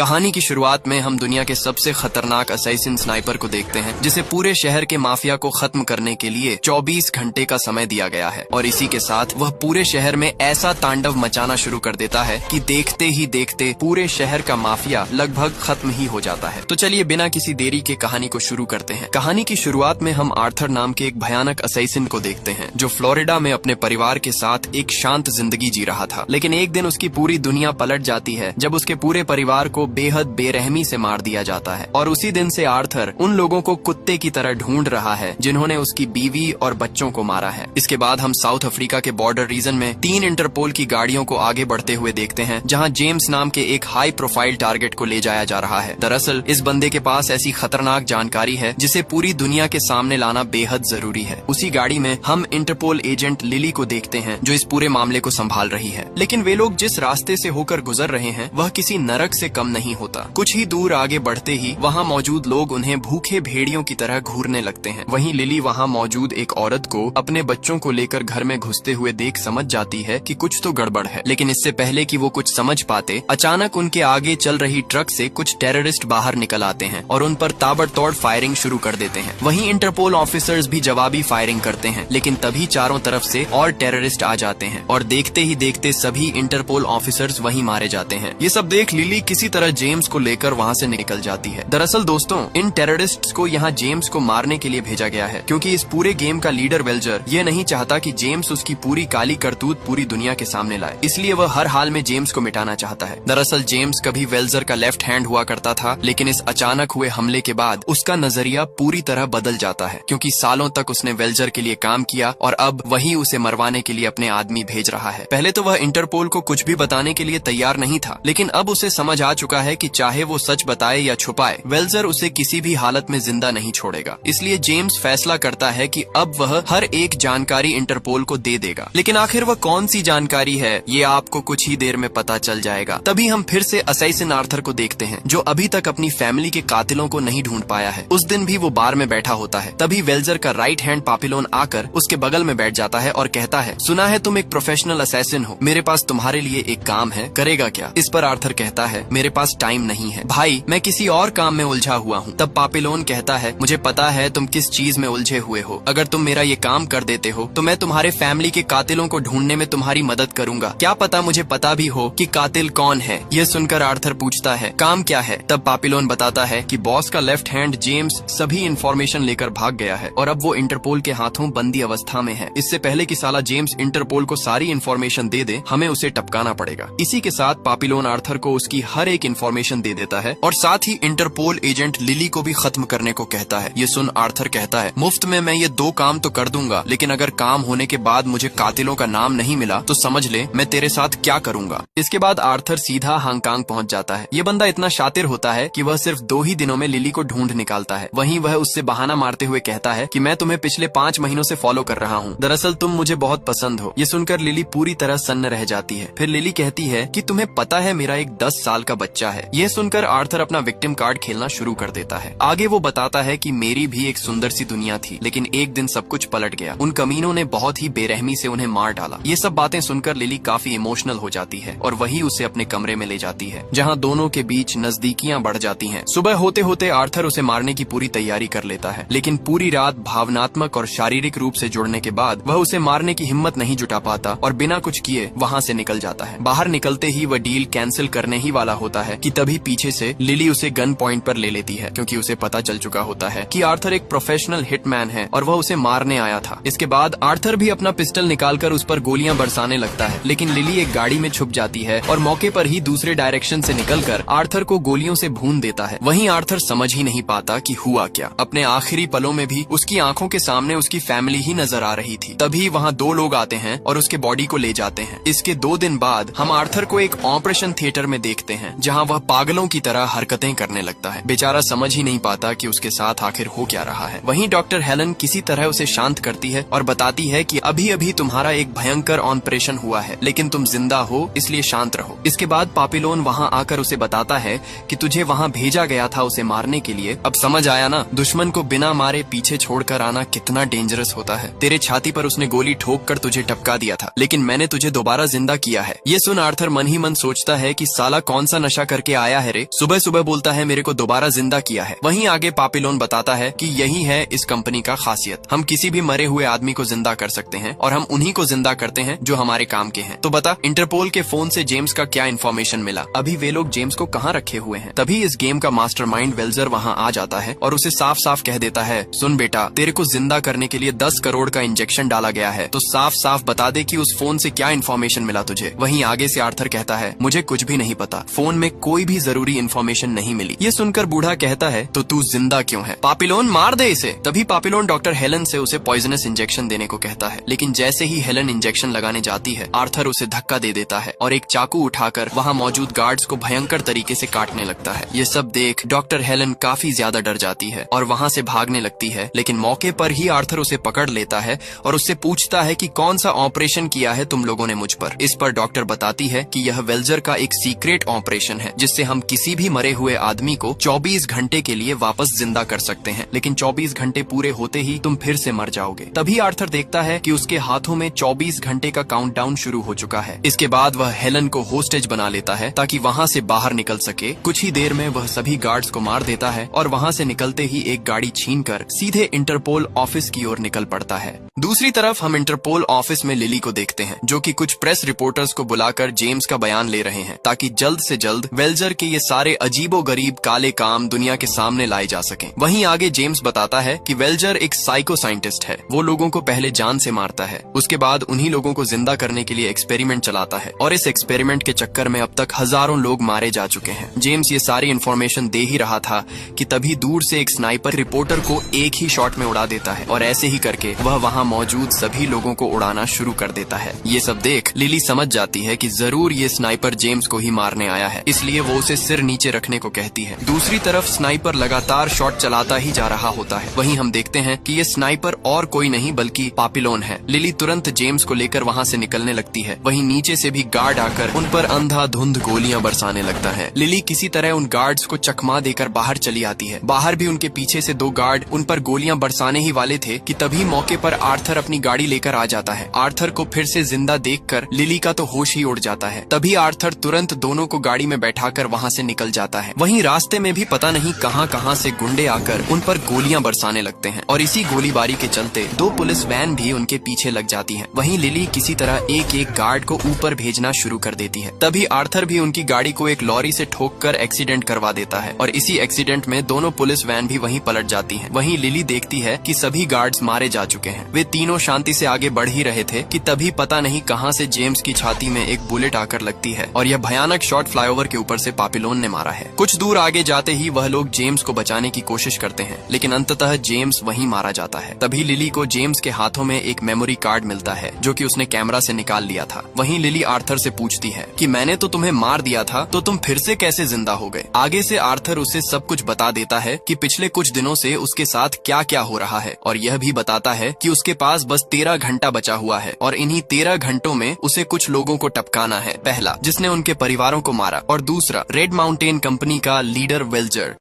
कहानी की शुरुआत में हम दुनिया के सबसे खतरनाक असैसिन स्नाइपर को देखते हैं, जिसे पूरे शहर के माफिया को खत्म करने के लिए 24 घंटे का समय दिया गया है और इसी के साथ वह पूरे शहर में ऐसा तांडव मचाना शुरू कर देता है कि देखते ही देखते पूरे शहर का माफिया लगभग खत्म ही हो जाता है। तो चलिए बिना किसी देरी के कहानी को शुरू करते हैं। कहानी की शुरुआत में हम आर्थर नाम के एक भयानक असैसिन को देखते हैं, जो फ्लोरिडा में अपने परिवार के साथ एक शांत जिंदगी जी रहा था। लेकिन एक दिन उसकी पूरी दुनिया पलट जाती है जब उसके पूरे परिवार को बेहद बेरहमी से मार दिया जाता है। और उसी दिन से आर्थर उन लोगों को कुत्ते की तरह ढूंढ रहा है जिन्होंने उसकी बीवी और बच्चों को मारा है। इसके बाद हम साउथ अफ्रीका के बॉर्डर रीजन में 3 इंटरपोल की गाड़ियों को आगे बढ़ते हुए देखते हैं, जहां जेम्स नाम के एक हाई प्रोफाइल टारगेट को ले जाया जा रहा है। दरअसल इस बंदे के पास ऐसी खतरनाक जानकारी है जिसे पूरी दुनिया के सामने लाना बेहद जरूरी है। उसी गाड़ी में हम इंटरपोल एजेंट लिली को देखते हैं, जो इस पूरे मामले को संभाल रही है। लेकिन वे लोग जिस रास्ते से होकर गुजर रहे हैं वह किसी नरक से कम नहीं होता। कुछ ही दूर आगे बढ़ते ही वहाँ मौजूद लोग उन्हें भूखे भेड़ियों की तरह घूरने लगते हैं। वहीं लिली वहाँ मौजूद एक औरत को अपने बच्चों को लेकर घर में घुसते हुए देख समझ जाती है कि कुछ तो गड़बड़ है। लेकिन इससे पहले कि वो कुछ समझ पाते, अचानक उनके आगे चल रही ट्रक से कुछ टेररिस्ट बाहर निकल आते हैं और उन पर ताबड़तोड़ फायरिंग शुरू कर देते हैं। वहीं इंटरपोल ऑफिसर्स भी जवाबी फायरिंग करते हैं, लेकिन तभी चारों तरफ से और टेररिस्ट आ जाते हैं और देखते ही देखते सभी इंटरपोल ऑफिसर्स वहीं मारे जाते हैं। ये सब देख लिली किसी तरह जेम्स को लेकर वहाँ से निकल जाती है। दरअसल दोस्तों, इन टेररिस्ट्स को यहाँ जेम्स को मारने के लिए भेजा गया है, क्योंकि इस पूरे गेम का लीडर वेल्जर ये नहीं चाहता कि जेम्स उसकी पूरी काली करतूत पूरी दुनिया के सामने लाए, इसलिए वह हर हाल में जेम्स को मिटाना चाहता है। दरअसल जेम्स कभी वेल्जर का लेफ्ट हैंड हुआ करता था, लेकिन इस अचानक हुए हमले के बाद उसका नजरिया पूरी तरह बदल जाता है, क्योंकि सालों तक उसने वेल्जर के लिए काम किया और अब वही उसे मरवाने के लिए अपने आदमी भेज रहा है। पहले तो वह इंटरपोल को कुछ भी बताने के लिए तैयार नहीं था, लेकिन अब उसे समझ आ चुका है कि चाहे वो सच बताए या छुपाए, वेल्जर उसे किसी भी हालत में जिंदा नहीं छोड़ेगा। इसलिए जेम्स फैसला करता है कि अब वह हर एक जानकारी इंटरपोल को दे देगा। लेकिन आखिर वह कौन सी जानकारी है, ये आपको कुछ ही देर में पता चल जाएगा। तभी हम फिर से असैसिन आर्थर को देखते हैं, जो अभी तक अपनी फैमिली के कातिलों को नहीं ढूंढ पाया है। उस दिन भी वो बार में बैठा होता है। तभी वेल्जर का राइट हैंड पापिलोन आकर उसके बगल में बैठ जाता है और कहता है, सुना है तुम एक प्रोफेशनल असैसिन हो, मेरे पास तुम्हारे लिए एक काम है, करेगा क्या? इस पर आर्थर कहता है, मेरे पास टाइम नहीं है भाई, मैं किसी और काम में उलझा हुआ हूँ। तब पापिलोन कहता है, मुझे पता है तुम किस चीज में उलझे हुए हो। अगर तुम मेरा ये काम कर देते हो तो मैं तुम्हारे फैमिली के कातिलों को ढूंढने में तुम्हारी मदद करूंगा। क्या पता मुझे पता भी हो कि कातिल कौन है। यह सुनकर आर्थर पूछता है, काम क्या है? तब पापिलोन बताता है कि बॉस का लेफ्ट हैंड जेम्स सभी इंफॉर्मेशन लेकर भाग गया है और अब वो इंटरपोल के हाथों बंदी अवस्था में है। इससे पहले कि साला जेम्स इंटरपोल को सारी इंफॉर्मेशन दे दे, हमें उसे टपकाना पड़ेगा। इसी के साथ पापिलोन आर्थर को उसकी हर एक इंफॉर्मेशन दे देता है और साथ ही इंटरपोल एजेंट लिली को भी खत्म करने को कहता है। ये सुन आर्थर कहता है, मुफ्त में मैं ये 2 काम तो कर दूंगा, लेकिन अगर काम होने के बाद मुझे कातिलों का नाम नहीं मिला तो समझ ले मैं तेरे साथ क्या करूंगा। इसके बाद आर्थर सीधा हांगकांग पहुंच जाता है। ये बंदा इतना शातिर होता है कि वह सिर्फ 2 ही दिनों में लिली को ढूंढ निकालता है। वहीं वह उससे बहाना मारते हुए कहता है कि मैं तुम्हें पिछले 5 महीनों से फॉलो कर रहा हूँ, दरअसल तुम मुझे बहुत पसंद हो। ये सुनकर लिली पूरी तरह सन्न रह जाती है। फिर लिली कहती है कि तुम्हें पता है मेरा एक 10 साल का बच्चा है। यह सुनकर आर्थर अपना विक्टिम कार्ड खेलना शुरू कर देता है। आगे वो बताता है कि मेरी भी एक सुंदर सी दुनिया थी, लेकिन एक दिन सब कुछ पलट गया। उन कमीनों ने बहुत ही बेरहमी से उन्हें मार डाला। ये सब बातें सुनकर लिली काफी इमोशनल हो जाती है और वही उसे अपने कमरे में ले जाती है, जहाँ दोनों के बीच नजदीकियां बढ़ जाती हैं। सुबह होते होते आर्थर उसे मारने की पूरी तैयारी कर लेता है, लेकिन पूरी रात भावनात्मक और शारीरिक रूप से जुड़ने के बाद वह उसे मारने की हिम्मत नहीं जुटा पाता और बिना कुछ किए वहाँ से निकल जाता है। बाहर निकलते ही वह डील कैंसिल करने ही वाला होता है कि तभी पीछे से लिली उसे गन पॉइंट पर ले लेती है, क्योंकि उसे पता चल चुका होता है कि आर्थर एक प्रोफेशनल हिटमैन है और वह उसे मारने आया था। इसके बाद आर्थर भी अपना पिस्टल निकालकर उस पर गोलियां बरसाने लगता है, लेकिन लिली एक गाड़ी में छुप जाती है और मौके पर ही दूसरे डायरेक्शन से निकलकर आर्थर को गोलियों से भून देता है। वहीं आर्थर समझ ही नहीं पाता कि हुआ क्या। अपने आखिरी पलों में भी उसकी आंखों के सामने उसकी फैमिली ही नजर आ रही थी। तभी वहाँ 2 लोग आते हैं और उसके बॉडी को ले जाते हैं। इसके 2 दिन बाद हम आर्थर को एक ऑपरेशन थिएटर में देखते हैं, जहाँ वह पागलों की तरह हरकतें करने लगता है। बेचारा समझ ही नहीं पाता कि उसके साथ आखिर हो क्या रहा है। वहीं डॉक्टर हेलन किसी तरह उसे शांत करती है और बताती है कि अभी अभी तुम्हारा एक भयंकर ऑपरेशन हुआ है, लेकिन तुम जिंदा हो, इसलिए शांत रहो। इसके बाद पापिलोन वहाँ आकर उसे बताता है कि तुझे वहाँ भेजा गया था उसे मारने के लिए। अब समझ आया ना, दुश्मन को बिना मारे पीछे छोड़कर आना कितना डेंजरस होता है। तेरे छाती पर उसने गोली ठोक कर तुझे टपका दिया था, लेकिन मैंने तुझे दोबारा जिंदा किया है। ये सुन आर्थर मन ही मन सोचता है कि साला कौन सा नशा करके आया है रे? सुबह सुबह बोलता है मेरे को दोबारा जिंदा किया है। वहीं आगे पापिलोन बताता है कि यही है इस कंपनी का खासियत, हम किसी भी मरे हुए आदमी को जिंदा कर सकते हैं और हम उन्हीं को जिंदा करते हैं जो हमारे काम के हैं। तो बता, इंटरपोल के फोन से जेम्स का क्या इन्फॉर्मेशन मिला? अभी वे लोग जेम्स को कहाँ रखे हुए हैं? तभी इस गेम का मास्टरमाइंड वेल्जर वहाँ आ जाता है और उसे साफ साफ कह देता है, सुन बेटा, तेरे को जिंदा करने के लिए 10 करोड़ का इंजेक्शन डाला गया है, तो साफ साफ बता दे कि उस फोन से क्या इन्फॉर्मेशन मिला तुझे। वहीं आगे से आर्थर कहता है, मुझे कुछ भी नहीं पता, फोन में कोई भी जरूरी इन्फॉर्मेशन नहीं मिली। ये सुनकर बूढ़ा कहता है, तो तू जिंदा क्यों है? पापिलोन, मार दे इसे। तभी पापिलोन डॉक्टर हेलन से उसे पॉइजनस इंजेक्शन देने को कहता है, लेकिन जैसे ही हेलन इंजेक्शन लगाने जाती है, आर्थर उसे धक्का दे देता है और एक चाकू उठाकर वहाँ मौजूद गार्ड्स को भयंकर तरीके से काटने लगता है। ये सब देख डॉक्टर हेलन काफी ज्यादा डर जाती है और वहाँ से भागने लगती है, लेकिन मौके पर ही आर्थर उसे पकड़ लेता है और उससे पूछता है कि कौन सा ऑपरेशन किया है तुम लोगों ने मुझ पर। इस पर डॉक्टर बताती है कि यह वेल्जर का एक सीक्रेट ऑपरेशन है, जिससे हम किसी भी मरे हुए आदमी को 24 घंटे के लिए वापस जिंदा कर सकते हैं, लेकिन 24 घंटे पूरे होते ही तुम फिर से मर जाओगे। तभी आर्थर देखता है कि उसके हाथों में 24 घंटे का काउंटडाउन शुरू हो चुका है। इसके बाद वह हेलन को होस्टेज बना लेता है ताकि वहाँ से बाहर निकल सके। कुछ ही देर में वह सभी गार्ड्स को मार देता है और वहाँ से निकलते ही एक गाड़ी छीनकर सीधे इंटरपोल ऑफिस की ओर निकल पड़ता है। दूसरी तरफ हम इंटरपोल ऑफिस में लिली को देखते हैं, जो कि कुछ प्रेस रिपोर्टर्स को बुलाकर जेम्स का बयान ले रहे हैं ताकि जल्द से जल्द वेल्जर के ये सारे अजीबोगरीब काले काम दुनिया के सामने लाए जा सकें। वहीं आगे जेम्स बताता है कि वेल्जर एक साइको साइंटिस्ट है, वो लोगों को पहले जान से मारता है, उसके बाद उन्हीं लोगों को जिंदा करने के लिए एक्सपेरिमेंट चलाता है और इस एक्सपेरिमेंट के चक्कर में अब तक हजारों लोग मारे जा चुके हैं। जेम्स ये सारी इन्फॉर्मेशन दे ही रहा था कि तभी दूर से एक स्नाइपर रिपोर्टर को एक ही शॉट में उड़ा देता है और ऐसे ही करके वह वहाँ मौजूद सभी लोगों को उड़ाना शुरू कर देता है। ये सब देख लिली समझ जाती है कि जरूर ये स्नाइपर जेम्स को ही मारने आया है, इसलिए वो उसे सिर नीचे रखने को कहती है। दूसरी तरफ स्नाइपर लगातार शॉट चलाता ही जा रहा होता है। वहीं हम देखते हैं कि ये स्नाइपर और कोई नहीं बल्कि पापिलोन है। लिली तुरंत जेम्स को लेकर वहाँ से निकलने लगती है। वहीं नीचे से भी गार्ड आकर उन पर अंधाधुंध गोलियां बरसाने लगता है। लिली किसी तरह उन गार्ड्स को चकमा देकर बाहर चली आती है। बाहर भी उनके पीछे से 2 गार्ड उन पर गोलियां बरसाने ही वाले थे कि तभी मौके पर आर्थर अपनी गाड़ी लेकर आ जाता है। आर्थर को फिर से जिंदा देखकर लिली का तो होश ही उड़ जाता है। तभी आर्थर तुरंत दोनों को गाड़ी में बैठाकर वहाँ से निकल जाता है। वहीं रास्ते में भी पता नहीं कहां से गुंडे आकर उन पर गोलियां बरसाने लगते हैं और इसी गोलीबारी के चलते 2 पुलिस वैन भी उनके पीछे लग जाती है। वहीं लिली किसी तरह एक गार्ड को ऊपर भेजना शुरू कर देती है। तभी आर्थर भी उनकी गाड़ी को एक लॉरी से ठोककर एक्सीडेंट करवा देता है और इसी एक्सीडेंट में दोनों पुलिस वैन भी वहीं पलट जाती हैं। वहीं लिली देखती है कि सभी गार्ड्स मारे जा चुके हैं। वे तीनों शांति से आगे बढ़ ही रहे थे कि तभी पता नहीं कहां से जेम्स की छाती में एक बुलेट आकर लगती है और यह भयानक शॉट फ्लाईओवर के ऊपर से पापिलोन ने मारा है। कुछ दूर आगे जाते ही वह लोग जेम्स को बचाने की कोशिश करते हैं, लेकिन अंततः जेम्स वहीं मारा जाता है। तभी लिली को जेम्स के हाथों में एक मेमोरी कार्ड मिलता है, जो कि उसने कैमरा से निकाल लिया था। वहीं लिली आर्थर से पूछती है कि मैंने तो तुम्हें मार दिया था, तो तुम फिर से कैसे जिंदा हो गए? आगे से आर्थर उसे सब कुछ बता देता है कि पिछले कुछ दिनों से उसके साथ क्या क्या हो रहा है और यह भी बताता है कि उसके पास बस 13 घंटा बचा हुआ है और इन्हीं 13 घंटों में उसे कुछ लोगों को टपकाना है। पहला, जिसने उनके परिवारों को मारा, और दूसरा, रेड माउंटेन कंपनी का लीडर वेल्जर।